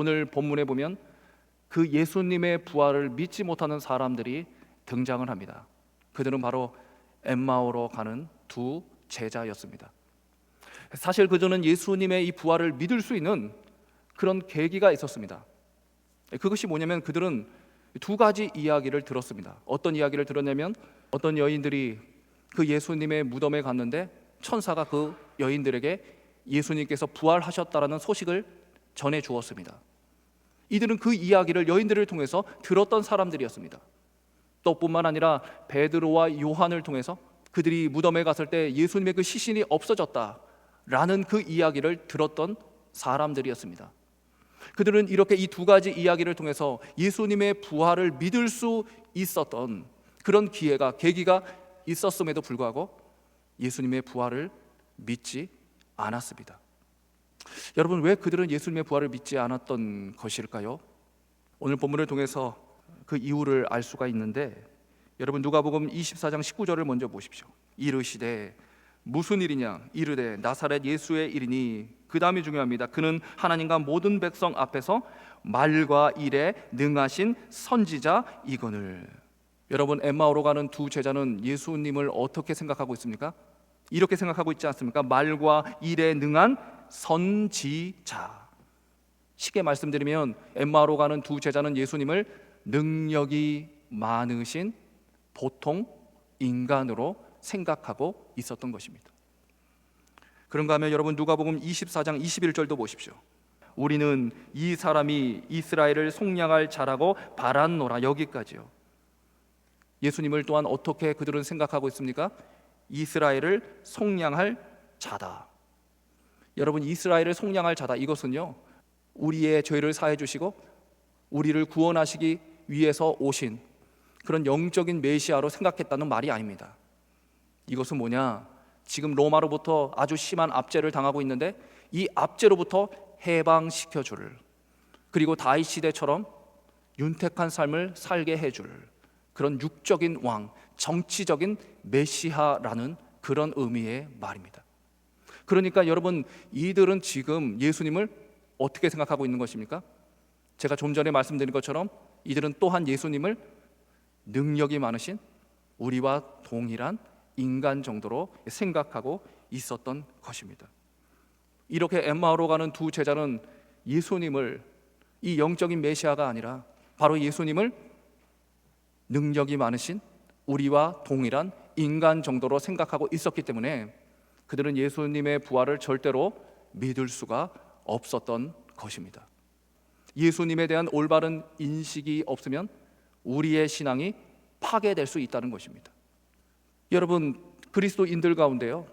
오늘 본문에 보면 그 예수님의 부활을 믿지 못하는 사람들이 등장을 합니다. 그들은 바로 엠마오로 가는 두 제자였습니다. 사실 그들은 예수님의 이 부활을 믿을 수 있는 그런 계기가 있었습니다. 그것이 뭐냐면 그들은 두 가지 이야기를 들었습니다. 어떤 이야기를 들었냐면 어떤 여인들이 그 예수님의 무덤에 갔는데 천사가 그 여인들에게 예수님께서 부활하셨다라는 소식을 전해 주었습니다. 이들은 그 이야기를 여인들을 통해서 들었던 사람들이었습니다. 또 뿐만 아니라 베드로와 요한을 통해서 그들이 무덤에 갔을 때 예수님의 그 시신이 없어졌다라는 그 이야기를 들었던 사람들이었습니다. 그들은 이렇게 이 두 가지 이야기를 통해서 예수님의 부활을 믿을 수 있었던 그런 계기가 있었음에도 불구하고 예수님의 부활을 믿지 않았습니다. 여러분, 왜 그들은 예수님의 부활을 믿지 않았던 것일까요? 오늘 본문을 통해서 그 이유를 알 수가 있는데, 여러분 누가복음 24장 19절을 먼저 보십시오. 이르시되 무슨 일이냐? 이르되 나사렛 예수의 일이니. 그 다음이 중요합니다. 그는 하나님과 모든 백성 앞에서 말과 일에 능하신 선지자 이거늘. 여러분, 엠마오로 가는 두 제자는 예수님을 어떻게 생각하고 있습니까? 이렇게 생각하고 있지 않습니까? 말과 일에 능한 선지자. 쉽게 말씀드리면 엠마오로 가는 두 제자는 예수님을 능력이 많으신 보통 인간으로 생각하고 있었던 것입니다. 그런가 하면 여러분 누가복음 24장 21절도 보십시오. 우리는 이 사람이 이스라엘을 속량할 자라고 바랐노라. 여기까지요. 예수님을 또한 어떻게 그들은 생각하고 있습니까? 이스라엘을 속량할 자다. 여러분, 이스라엘을 속량할 자다, 이것은요 우리의 죄를 사해 주시고 우리를 구원하시기 위해서 오신 그런 영적인 메시아로 생각했다는 말이 아닙니다. 이것은 뭐냐? 지금 로마로부터 아주 심한 압제를 당하고 있는데 이 압제로부터 해방시켜 줄, 그리고 다윗 시대처럼 윤택한 삶을 살게 해줄 그런 육적인 왕, 정치적인 메시아라는 그런 의미의 말입니다. 그러니까 여러분, 이들은 지금 예수님을 어떻게 생각하고 있는 것입니까? 제가 좀 전에 말씀드린 것처럼 이들은 또한 예수님을 능력이 많으신 우리와 동일한 인간 정도로 생각하고 있었던 것입니다. 이렇게 엠마오로 가는 두 제자는 예수님을 이 영적인 메시아가 아니라 바로 예수님을 능력이 많으신 우리와 동일한 인간 정도로 생각하고 있었기 때문에 그들은 예수님의 부활을 절대로 믿을 수가 없었던 것입니다. 예수님에 대한 올바른 인식이 없으면 우리의 신앙이 파괴될 수 있다는 것입니다. 여러분, 그리스도인들 가운데요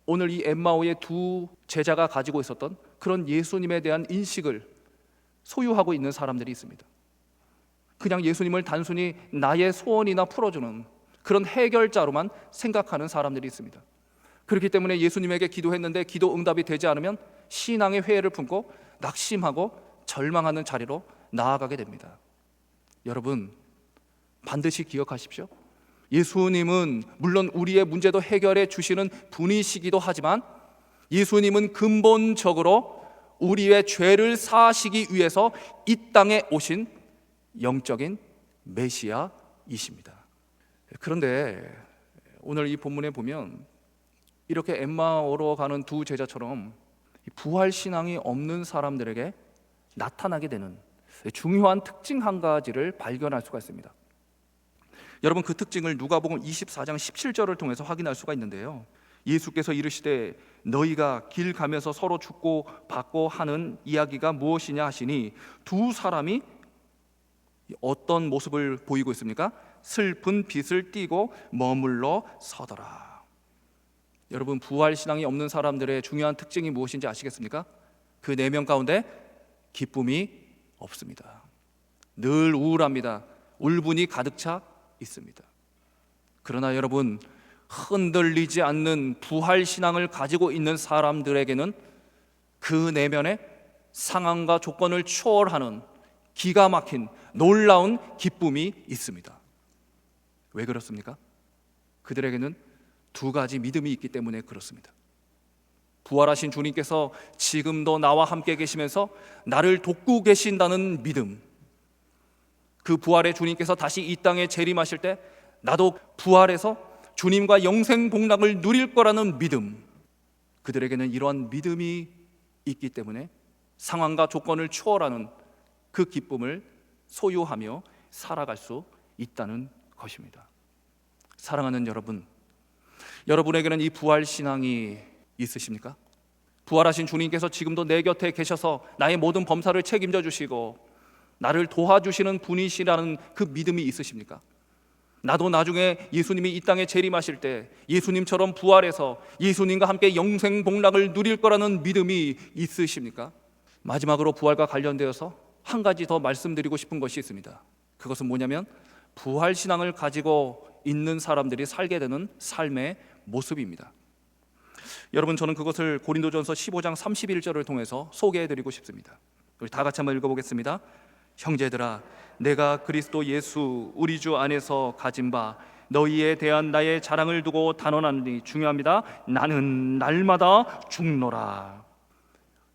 오늘 이 엠마오의 두 제자가 가지고 있었던 그런 예수님에 대한 인식을 소유하고 있는 사람들이 있습니다. 그냥 예수님을 단순히 나의 소원이나 풀어주는 그런 해결자로만 생각하는 사람들이 있습니다. 그렇기 때문에 예수님에게 기도했는데 기도 응답이 되지 않으면 신앙의 회의를 품고 낙심하고 절망하는 자리로 나아가게 됩니다. 여러분, 반드시 기억하십시오. 예수님은 물론 우리의 문제도 해결해 주시는 분이시기도 하지만 예수님은 근본적으로 우리의 죄를 사하시기 위해서 이 땅에 오신 영적인 메시아이십니다. 그런데 오늘 이 본문에 보면 이렇게 엠마오로 가는 두 제자처럼 부활 신앙이 없는 사람들에게 나타나게 되는 중요한 특징 한 가지를 발견할 수가 있습니다. 여러분, 그 특징을 누가복음 24장 17절을 통해서 확인할 수가 있는데요, 예수께서 이르시되 너희가 길 가면서 서로 죽고 받고 하는 이야기가 무엇이냐 하시니 두 사람이 어떤 모습을 보이고 있습니까? 슬픈 빛을 띠고 머물러 서더라. 여러분, 부활 신앙이 없는 사람들의 중요한 특징이 무엇인지 아시겠습니까? 그 4명 가운데 기쁨이 없습니다. 늘 우울합니다. 울분이 가득 차 있습니다. 그러나 여러분, 흔들리지 않는 부활 신앙을 가지고 있는 사람들에게는 그 내면에 상황과 조건을 초월하는 기가 막힌 놀라운 기쁨이 있습니다. 왜 그렇습니까? 그들에게는 두 가지 믿음이 있기 때문에 그렇습니다. 부활하신 주님께서 지금도 나와 함께 계시면서 나를 돕고 계신다는 믿음, 그 부활의 주님께서 다시 이 땅에 재림하실 때 나도 부활해서 주님과 영생 복락을 누릴 거라는 믿음, 그들에게는 이러한 믿음이 있기 때문에 상황과 조건을 초월하는 그 기쁨을 소유하며 살아갈 수 있다는 것입니다. 사랑하는 여러분, 여러분에게는 이 부활 신앙이 있으십니까? 부활하신 주님께서 지금도 내 곁에 계셔서 나의 모든 범사를 책임져 주시고 나를 도와주시는 분이시라는 그 믿음이 있으십니까? 나도 나중에 예수님이 이 땅에 재림하실 때 예수님처럼 부활해서 예수님과 함께 영생 복락을 누릴 거라는 믿음이 있으십니까? 마지막으로 부활과 관련되어서 한 가지 더 말씀드리고 싶은 것이 있습니다. 그것은 뭐냐면 부활 신앙을 가지고 있는 사람들이 살게 되는 삶의 모습입니다. 여러분, 저는 그것을 고린도전서 15장 31절을 통해서 소개해드리고 싶습니다. 우리 다 같이 한번 읽어보겠습니다. 형제들아, 내가 그리스도 예수 우리 주 안에서 가진 바 너희에 대한 나의 자랑을 두고 단언하니, 중요합니다. 나는 날마다 죽노라.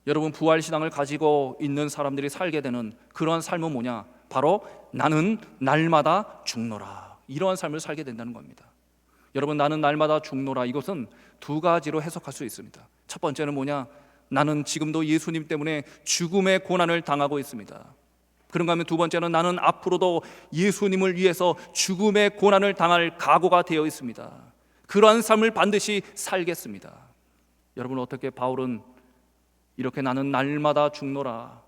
여러분, 부활신앙을 가지고 있는 사람들이 살게 되는 그러한 삶은 뭐냐? 바로 나는 날마다 죽노라, 이러한 삶을 살게 된다는 겁니다. 여러분, 나는 날마다 죽노라, 이것은 두 가지로 해석할 수 있습니다. 첫 번째는 뭐냐? 나는 지금도 예수님 때문에 죽음의 고난을 당하고 있습니다. 그런가 하면 두 번째는 나는 앞으로도 예수님을 위해서 죽음의 고난을 당할 각오가 되어 있습니다. 그러한 삶을 반드시 살겠습니다. 여러분, 어떻게 바울은 이렇게 나는 날마다 죽노라,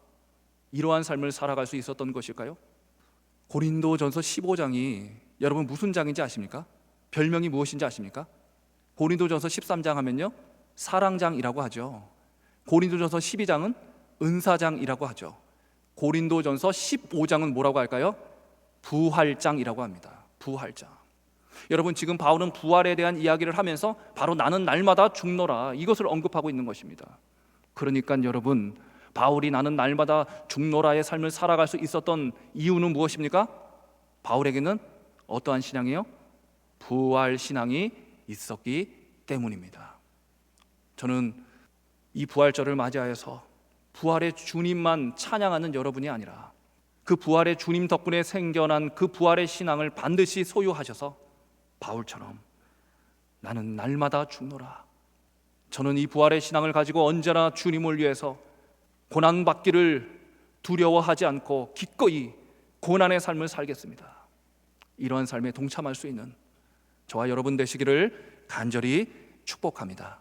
이러한 삶을 살아갈 수 있었던 것일까요? 고린도전서 15장이 여러분 무슨 장인지 아십니까? 별명이 무엇인지 아십니까? 고린도전서 13장 하면요, 사랑장이라고 하죠. 고린도전서 12장은 은사장이라고 하죠. 고린도전서 15장은 뭐라고 할까요? 부활장이라고 합니다. 부활장. 여러분, 지금 바울은 부활에 대한 이야기를 하면서 바로 나는 날마다 죽노라, 이것을 언급하고 있는 것입니다. 그러니까 여러분, 바울이 나는 날마다 죽노라의 삶을 살아갈 수 있었던 이유는 무엇입니까? 바울에게는 어떠한 신앙이요? 부활 신앙이 있었기 때문입니다. 저는 이 부활절을 맞이하여서 부활의 주님만 찬양하는 여러분이 아니라 그 부활의 주님 덕분에 생겨난 그 부활의 신앙을 반드시 소유하셔서 바울처럼 나는 날마다 죽노라, 저는 이 부활의 신앙을 가지고 언제나 주님을 위해서 고난받기를 두려워하지 않고 기꺼이 고난의 삶을 살겠습니다, 이러한 삶에 동참할 수 있는 저와 여러분 되시기를 간절히 축복합니다.